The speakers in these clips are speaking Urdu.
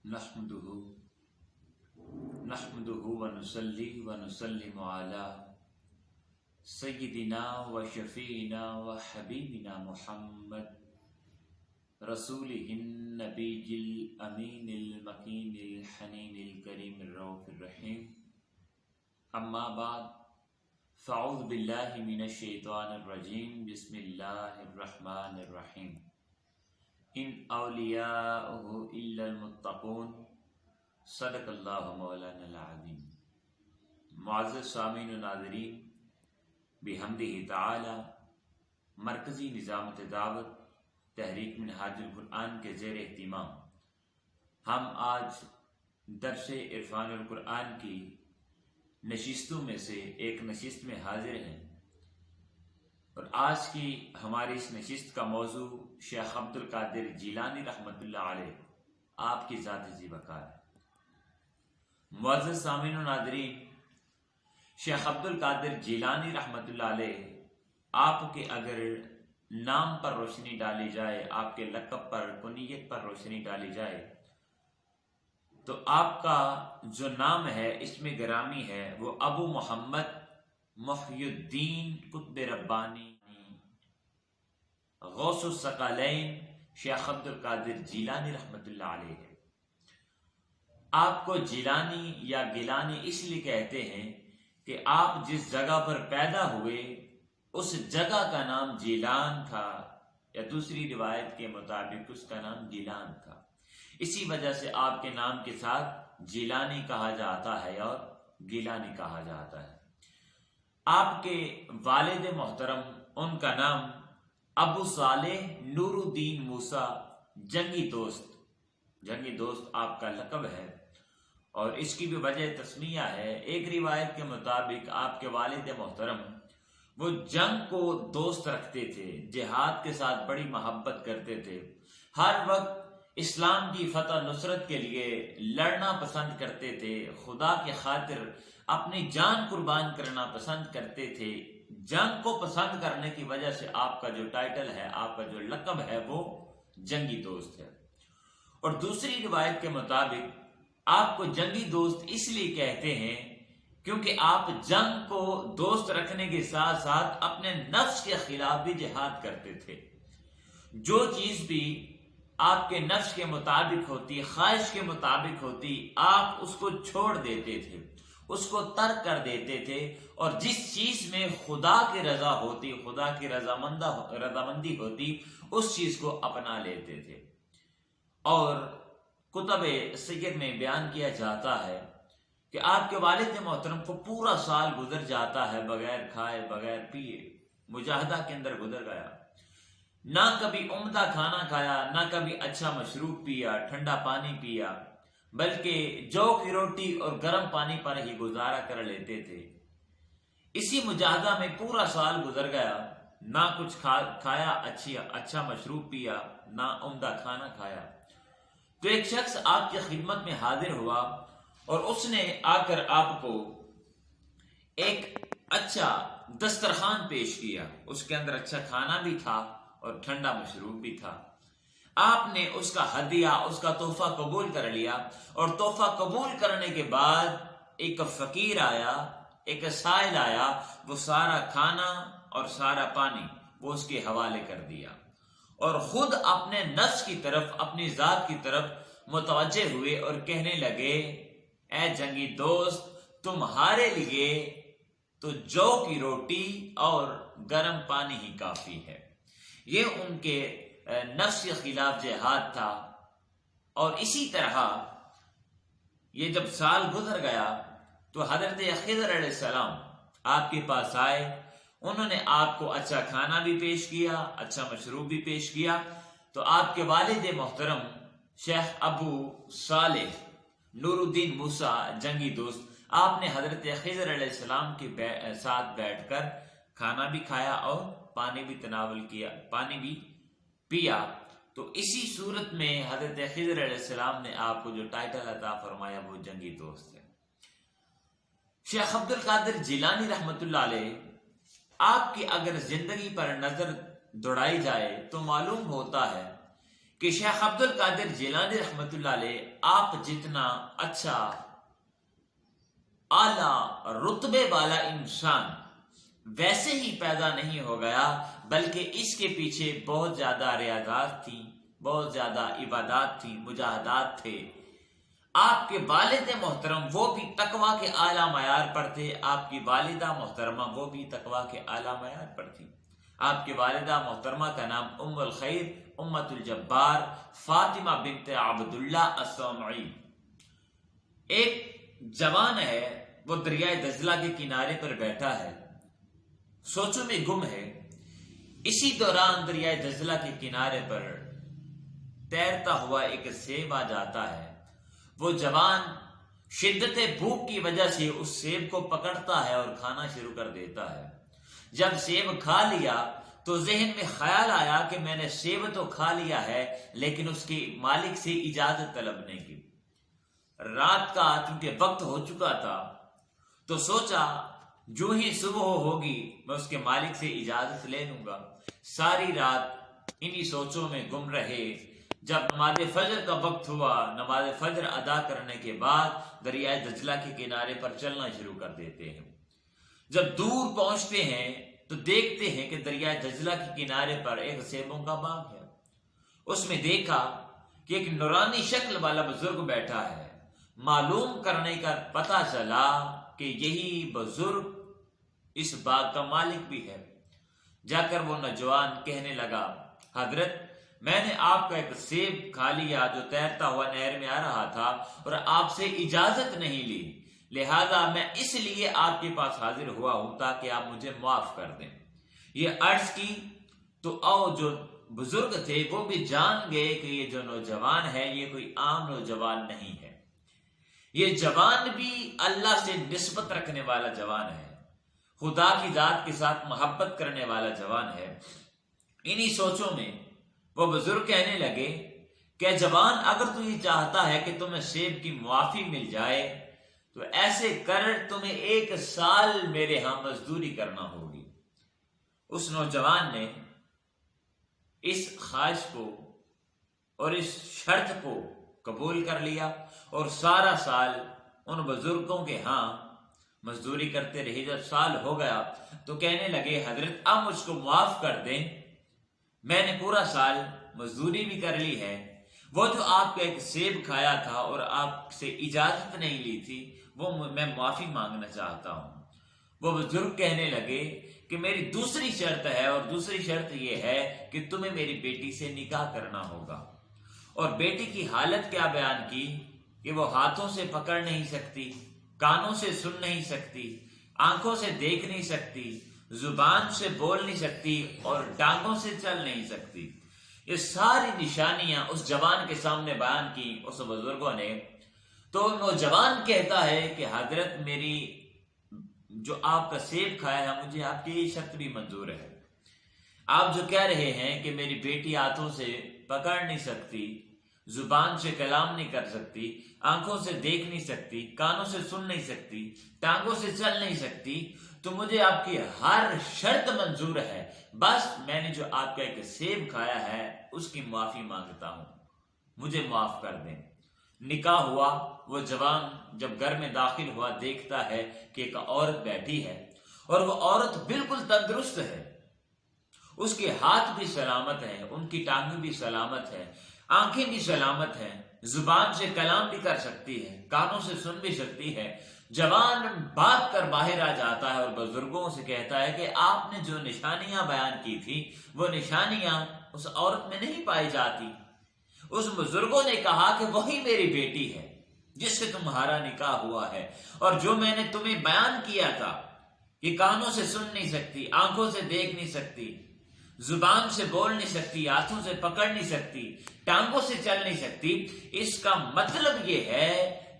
نحمدہ و نصلی و نسلم علی سیدنا و شفیعنا و حبیبنا محمد رسولہ النبی الامین المکین الحنین الکریم الرؤوف الرحیم. اما بعد فاعوذ باللہ من الشیطان الرجیم. بسم اللہ الرحمن الرحیم. ان اولیاءہ الا المتقون. صدق اللہ مولانا العظیم. معزز سامعین و ناظرین، بحمدہ تعالی مرکزی نظامت دعوت تحریک منہاج القرآن کے زیر اہتمام ہم آج درس عرفان القرآن کی نشستوں میں سے ایک نشست میں حاضر ہیں، اور آج کی ہماری اس نشست کا موضوع شیخ عبد القادر جیلانی رحمۃ اللہ علیہ آپ کی ذات ذی وقار ہے. معزز سامعین و ناظرین، شیخ عبد القادر جیلانی رحمۃ اللہ علیہ آپ کے اگر نام پر روشنی ڈالی جائے، آپ کے لقب پر، کنیت پر روشنی ڈالی جائے، تو آپ کا جو نام ہے اس میں گرامی ہے وہ ابو محمد محی الدین قطب ربانی غوث الثقلین شیخ عبد القادر جیلانی رحمۃ اللہ علیہ ہے. آپ کو جیلانی یا گیلانی اس لیے کہتے ہیں کہ آپ جس جگہ پر پیدا ہوئے اس جگہ کا نام جیلان تھا، یا دوسری روایت کے مطابق اس کا نام گیلان تھا. اسی وجہ سے آپ کے نام کے ساتھ جیلانی کہا جاتا ہے اور گیلانی کہا جاتا ہے. آپ کے والد محترم، ان کا نام ابو صالح نور الدین موسیٰ جنگی دوست آپ کا لقب ہے، اور اس کی بھی وجہ تسمیہ ہے. ایک روایت کے مطابق آپ کے والد محترم وہ جنگ کو دوست رکھتے تھے، جہاد کے ساتھ بڑی محبت کرتے تھے، ہر وقت اسلام کی فتح نصرت کے لیے لڑنا پسند کرتے تھے، خدا کی خاطر اپنی جان قربان کرنا پسند کرتے تھے. جنگ کو پسند کرنے کی وجہ سے آپ کا جو ٹائٹل ہے، آپ کا جو لقب ہے وہ جنگی دوست ہے. اور دوسری روایت کے مطابق آپ کو جنگی دوست اس لیے کہتے ہیں کیونکہ آپ جنگ کو دوست رکھنے کے ساتھ ساتھ اپنے نفس کے خلاف بھی جہاد کرتے تھے. جو چیز بھی آپ کے نفس کے مطابق ہوتی، خواہش کے مطابق ہوتی، آپ اس کو چھوڑ دیتے تھے، اس کو ترک کر دیتے تھے، اور جس چیز میں خدا کی رضا ہوتی، خدا کی رضامندی ہوتی، اس چیز کو اپنا لیتے تھے. اور کتب سیر میں بیان کیا جاتا ہے کہ آپ کے والد محترم کو پورا سال گزر جاتا ہے بغیر کھائے بغیر پیے، مجاہدہ کے اندر گزر گیا. نہ کبھی عمدہ کھانا کھایا، نہ کبھی اچھا مشروب پیا، ٹھنڈا پانی پیا، بلکہ جو کی روٹی اور گرم پانی پر ہی گزارا کر لیتے تھے. اسی مجاہدہ میں پورا سال گزر گیا، نہ کچھ کھایا، اچھا مشروب پیا، نہ عمدہ کھانا کھایا. تو ایک شخص آپ کی خدمت میں حاضر ہوا اور اس نے آ کر آپ کو ایک اچھا دسترخوان پیش کیا. اس کے اندر اچھا کھانا بھی تھا اور ٹھنڈا مشروب بھی تھا. آپ نے اس کا ہدیہ، اس کا تحفہ قبول کر لیا، اور تحفہ قبول کرنے کے بعد ایک فقیر آیا، ایک سائل آیا، وہ سارا کھانا اور سارا پانی وہ اس کے حوالے کر دیا، اور خود اپنے نفس کی طرف، اپنی ذات کی طرف متوجہ ہوئے اور کہنے لگے، اے جنگی دوست، تمہارے لیے تو جو کی روٹی اور گرم پانی ہی کافی ہے. یہ ان کے نفس کے خلاف جہاد تھا. اور اسی طرح یہ جب سال گزر گیا تو حضرت خضر علیہ السلام آپ کے پاس آئے. انہوں نے آپ کو اچھا کھانا بھی پیش کیا، اچھا مشروب بھی پیش کیا. تو آپ کے والد محترم شیخ ابو صالح نور الدین موسیٰ جنگی دوست، آپ نے حضرت خضر علیہ السلام کے ساتھ بیٹھ کر کھانا بھی کھایا اور پانی بھی تناول کیا، پانی بھی پیا. تو اسی صورت میں حضرت خضر علیہ السلام نے آپ کو جو ٹائٹل عطا فرمایا وہ جنگی دوست ہے. شیخ عبد القادر جیلانی رحمۃ اللہ علیہ آپ کی اگر زندگی پر نظر دوڑائی جائے تو معلوم ہوتا ہے کہ شیخ عبد القادر جیلانی رحمت اللہ علیہ آپ جتنا اچھا اعلی رتبے والا انسان ویسے ہی پیدا نہیں ہو گیا، بلکہ اس کے پیچھے بہت زیادہ ریاضات تھیں، بہت زیادہ عبادات تھیں، مجاہدات تھے۔ آپ کے والد محترم وہ بھی تقویٰ کے اعلیٰ معیار پر تھے، آپ کی والدہ محترمہ وہ بھی تقویٰ کے اعلیٰ معیار پر تھی۔ آپ کی والدہ محترمہ کا نام ام الخیر امت الجبار فاطمہ بنت عبداللہ الصومعی۔ ایک جوان ہے، وہ دریائے دجلہ کے کنارے پر بیٹھا ہے، سوچوں میں گم ہے۔ اسی دوران دریائے دجلہ کے کنارے پر تیرتا ہوا ایک سیب آ جاتا ہے۔ وہ جوان شدت بھوک کی وجہ سے اس سیب کو پکڑتا ہے اور کھانا شروع کر دیتا ہے۔ جب سیب کھا لیا تو ذہن میں خیال آیا کہ میں نے سیب تو کھا لیا ہے، لیکن اس کے مالک سے اجازت طلب نہیں کی۔ رات کا چونکہ وقت ہو چکا تھا تو سوچا جو ہی صبح ہوگی میں اس کے مالک سے اجازت لے لوں گا۔ ساری رات انہی سوچوں میں گم رہے۔ جب نماز فجر کا وقت ہوا، نماز فجر ادا کرنے کے بعد دریائے دجلہ کے کنارے پر چلنا شروع کر دیتے ہیں۔ جب دور پہنچتے ہیں تو دیکھتے ہیں کہ دریائے دجلہ کے کنارے پر ایک سیبوں کا باغ ہے۔ اس میں دیکھا کہ ایک نورانی شکل والا بزرگ بیٹھا ہے۔ معلوم کرنے کا پتہ چلا کہ یہی بزرگ اس باغ کا مالک بھی ہے۔ جا کر وہ نوجوان کہنے لگا، حضرت میں نے آپ کا ایک سیب کھا لیا جو تیرتا ہوا نہر میں آ رہا تھا اور آپ سے اجازت نہیں لی، لہذا میں اس لیے آپ کے پاس حاضر ہوا ہوں تاکہ آپ مجھے معاف کر دیں۔ یہ عرض کی تو جو بزرگ تھے وہ بھی جان گئے کہ یہ جو نوجوان ہے یہ کوئی عام نوجوان نہیں ہے، یہ جوان بھی اللہ سے نسبت رکھنے والا جوان ہے، خدا کی ذات کے ساتھ محبت کرنے والا جوان ہے۔ انہی سوچوں میں وہ بزرگ کہنے لگے کہ جوان اگر تو یہ چاہتا ہے کہ تمہیں سیب کی معافی مل جائے تو ایسے کر تمہیں 1 سال میرے ہاں مزدوری کرنا ہوگی۔ اس نوجوان نے اس خواہش کو اور اس شرط کو قبول کر لیا اور سارا سال ان بزرگوں کے ہاں مزدوری کرتے رہے۔ جب سال ہو گیا تو کہنے لگے، حضرت اب مجھ کو معاف کر دیں، میں نے پورا سال مزدوری بھی کر لی ہے، وہ جو آپ کا ایک سیب کھایا تھا اور آپ سے اجازت نہیں لی تھی وہ میں معافی مانگنا چاہتا ہوں۔ وہ بزرگ کہنے لگے کہ میری دوسری شرط ہے، اور دوسری شرط یہ ہے کہ تمہیں میری بیٹی سے نکاح کرنا ہوگا۔ اور بیٹی کی حالت کیا بیان کی کہ وہ ہاتھوں سے پکڑ نہیں سکتی، کانوں سے سن نہیں سکتی، آنکھوں سے دیکھ نہیں سکتی، زبان سے بول نہیں سکتی اور ٹانگوں سے چل نہیں سکتی۔ یہ ساری نشانیاں اس جوان کے سامنے بیان کی اس بزرگوں نے۔ تو نوجوان کہتا ہے کہ حضرت میری جو آپ کا سیب کھایا ہے مجھے آپ کی یہ شرط بھی منظور ہے۔ آپ جو کہہ رہے ہیں کہ میری بیٹی ہاتھوں سے پکڑ نہیں سکتی، زبان سے کلام نہیں کر سکتی، آنکھوں سے دیکھ نہیں سکتی، کانوں سے سن نہیں سکتی، ٹانگوں سے چل نہیں سکتی، تو مجھے آپ کی ہر شرط منظور ہے، بس میں نے جو آپ کا ایک سیب کھایا ہے اس کی معافی مانگتا ہوں، مجھے معاف کر دیں۔ نکاح ہوا۔ وہ جوان جب گھر میں داخل ہوا دیکھتا ہے کہ ایک عورت بیٹھی ہے اور وہ عورت بالکل تندرست ہے، اس کے ہاتھ بھی سلامت ہیں، ان کی ٹانگیں بھی سلامت ہیں، آنکھیں بھی سلامت ہیں، زبان سے کلام بھی کر سکتی ہے، کانوں سے سن بھی سکتی ہے۔ جوان بھاگ کر باہر آ جاتا ہے اور بزرگوں سے کہتا ہے کہ آپ نے جو نشانیاں بیان کی تھی وہ نشانیاں اس عورت میں نہیں پائی جاتی۔ اس بزرگوں نے کہا کہ وہی میری بیٹی ہے جس سے تمہارا نکاح ہوا ہے، اور جو میں نے تمہیں بیان کیا تھا کہ کانوں سے سن نہیں سکتی، آنکھوں سے دیکھ نہیں سکتی، زبان سے بول نہیں سکتی، ہاتھوں سے پکڑ نہیں سکتی، ٹانگوں سے چل نہیں سکتی، اس کا مطلب یہ ہے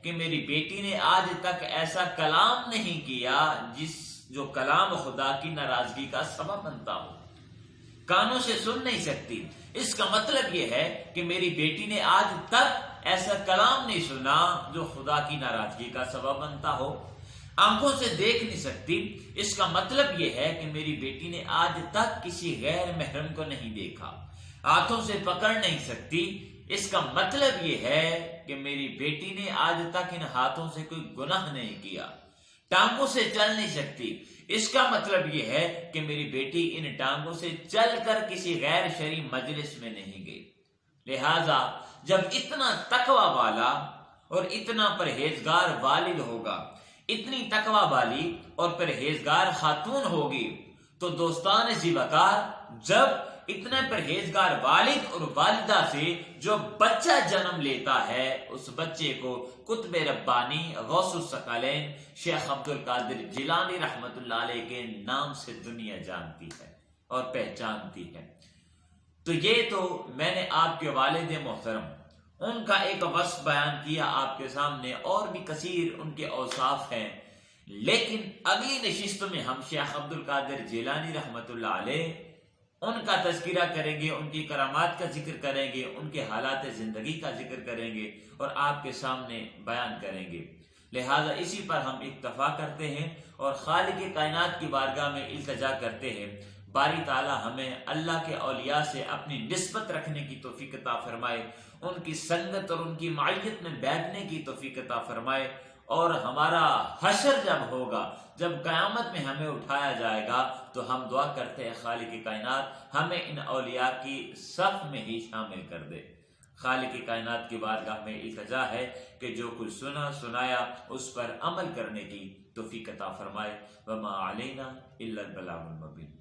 کہ میری بیٹی نے آج تک ایسا کلام نہیں کیا جو کلام خدا کی ناراضگی کا سبب بنتا ہو۔ کانوں سے سن نہیں سکتی، اس کا مطلب یہ ہے کہ میری بیٹی نے آج تک ایسا کلام نہیں سنا جو خدا کی ناراضگی کا سبب بنتا ہو۔ آنکھوں سے دیکھ نہیں سکتی، اس کا مطلب یہ ہے کہ میری بیٹی نے آج تک کسی غیر محرم کو نہیں دیکھا۔ ہاتھوں سے پکڑ نہیں سکتی، اس کا مطلب یہ ہے کہ میری بیٹی نے آج تک ان ہاتھوں سے کوئی گناہ نہیں کیا۔ ٹانگوں سے چل نہیں سکتی، اس کا مطلب یہ ہے کہ میری بیٹی ان ٹانگوں سے چل کر کسی غیر شرعی مجلس میں نہیں گئی۔ لہذا جب اتنا تقوی والا اور اتنا پرہیزگار والد ہوگا، اتنی تقوی والی اور پرہیزگار خاتون ہوگی، تو دوستان ذی وقار جب اتنے پرہیزگار والد اور والدہ سے جو بچہ جنم لیتا ہے، اس بچے کو قطب ربانی غوث الثقلین شیخ عبد القادر جیلانی رحمت اللہ علیہ کے نام سے دنیا جانتی ہے اور پہچانتی ہے۔ تو یہ تو میں نے آپ کے والد محترم ان کا ایک وصف بیان کیا آپ کے سامنے، اور بھی کثیر ان کے اوصاف ہیں، لیکن اگلی نشست میں ہم شیخ عبد القادر جیلانی رحمت اللہ علیہ ان کا تذکرہ کریں گے، ان کی کرامات کا ذکر کریں گے، ان کے حالات زندگی کا ذکر کریں گے اور آپ کے سامنے بیان کریں گے۔ لہذا اسی پر ہم اکتفا کرتے ہیں اور خالق کائنات کی بارگاہ میں التجا کرتے ہیں، باری تعالی ہمیں اللہ کے اولیاء سے اپنی نسبت رکھنے کی توفیق عطا فرمائے، ان کی سنگت اور ان کی معیت میں بیٹھنے کی توفیق عطا فرمائے، اور ہمارا حشر جب ہوگا، جب قیامت میں ہمیں اٹھایا جائے گا، تو ہم دعا کرتے ہیں خالق کائنات ہمیں ان اولیاء کی صف میں ہی شامل کر دے۔ خالق کائنات کی بارگاہ میں التجا ہے کہ جو کچھ سنایا اس پر عمل کرنے کی توفیق عطا فرمائے۔ وما علینا الا البلاغ المبین۔